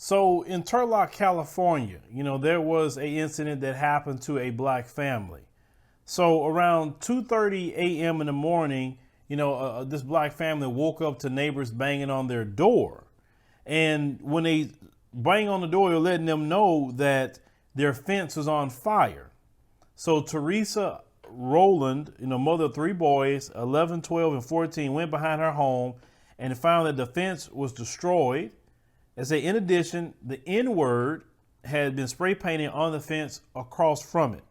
So in Turlock, California, there was an incident that happened to a black family. So around 2:30 a.m. in the morning, this black family woke up to neighbors banging on their door. And when they bang on the door, they're letting them know that their fence is on fire. So Terresa Rolland, mother of three boys, 11, 12, and 14, went behind her home and found that the fence was destroyed. They say, in addition, the N-word had been spray painted on the fence across from it.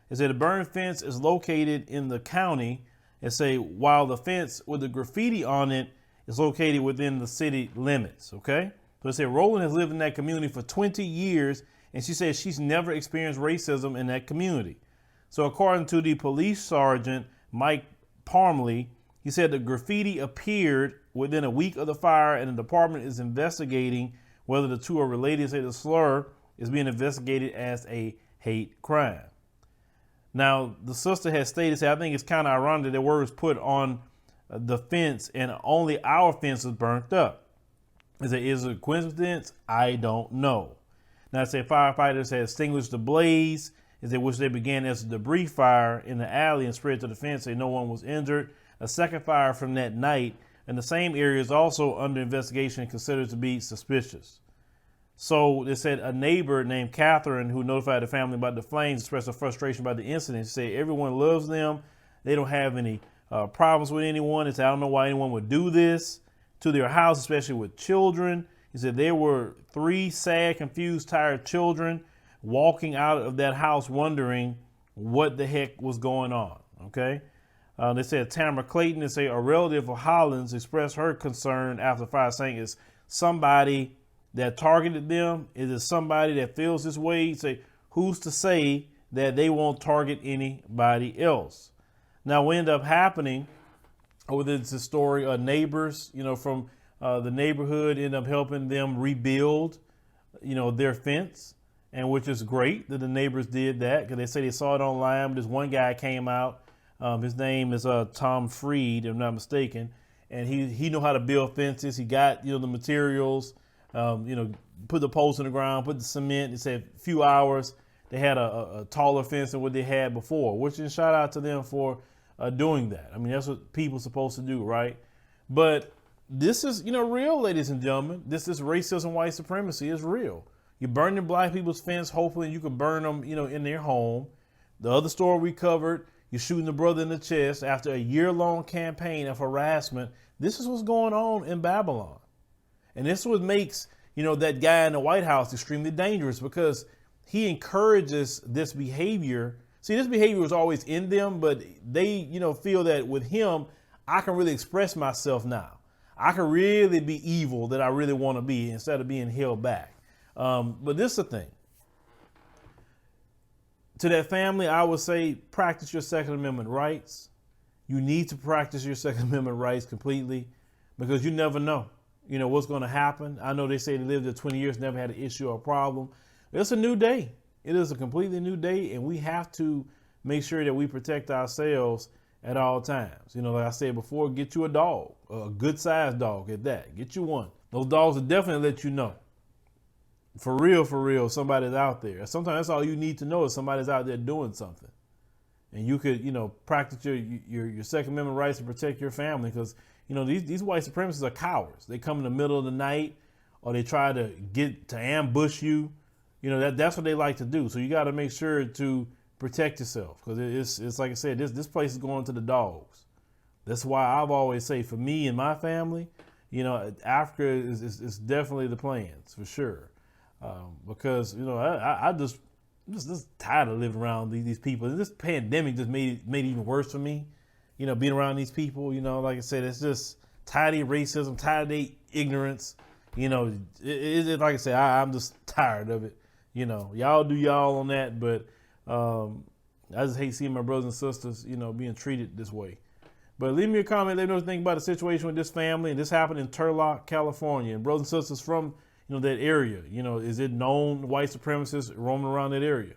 They say the burned fence is located in the county. They say while the fence with the graffiti on it is located within the city limits. Okay. So they say Rolland has lived in that community for 20 years, and she says she's never experienced racism in that community. So according to the police sergeant, Mike Parmley, he said the graffiti appeared within a week of the fire, and the department is investigating whether the two are related. They say the slur is being investigated as a hate crime. Now, the sister has stated, I think it's kind of ironic that the word was put on the fence and only our fence is burnt up. Is it a coincidence? I don't know. Now, they say firefighters had extinguished the blaze, which they began as a debris fire in the alley and spread to the fence. Say no one was injured. A second fire from that night in the same area is also under investigation and considered to be suspicious. So they said a neighbor named Catherine, who notified the family about the flames, expressed her frustration about the incident. She said everyone loves them. They don't have any problems with anyone. They said, I don't know why anyone would do this to their house, especially with children. He said there were 3 sad, confused, tired children walking out of that house wondering what the heck was going on. Okay. They said Tamara Clayton, they say a relative of Holland's, expressed her concern after the fire, saying it's somebody that targeted them. Is it somebody that feels this way? Say, who's to say that they won't target anybody else? Now, what ended up happening with this story, neighbors, from the neighborhood ended up helping them rebuild, their fence, and which is great that the neighbors did that, because they say they saw it online. This one guy came out. His name is Tom Freed, if I'm not mistaken, and he knew how to build fences. He got the materials. Put the posts in the ground, put the cement. They said a few hours, they had a taller fence than what they had before, which is shout out to them for doing that. I mean, that's what people are supposed to do, right? But this is, real, ladies and gentlemen. This is racism, white supremacy is real. You're burning black people's fence, hoping you can burn them, in their home. The other story we covered, you're shooting the brother in the chest after a year-long campaign of harassment. This is what's going on in Babylon. And this is what makes, that guy in the White House extremely dangerous, because he encourages this behavior. See, this behavior was always in them, but they, feel that with him, I can really express myself now. I can really be evil that I really want to be instead of being held back. But this is the thing. To that family, I would say practice your Second Amendment rights. You need to practice your Second Amendment rights completely, because you never know. What's going to happen. I know they say they lived there 20 years, never had an issue or a problem. It's a new day. It is a completely new day, and we have to make sure that we protect ourselves at all times. Like I said before, get you a dog, a good sized dog at that. Get you one. Those dogs will definitely let you know. For real, somebody's out there. Sometimes that's all you need to know, is somebody's out there doing something. And you could, practice your Second Amendment rights to protect your family, because these white supremacists are cowards. They come in the middle of the night, or they try to ambush you. That's what they like to do. So you got to make sure to protect yourself, because it's like I said, this place is going to the dogs. That's why I've always say, for me and my family, Africa is definitely the plans for sure. Because I'm just tired of living around these people. And this pandemic just made it even worse for me. Being around these people, like I said, it's just tired of racism, tired of their ignorance. Like I said, I'm just tired of it. Y'all do y'all on that, but I just hate seeing my brothers and sisters, being treated this way. But leave me a comment. Let me know what you think about the situation with this family. And this happened in Turlock, California. And brothers and sisters from, that area, is it known white supremacists roaming around that area?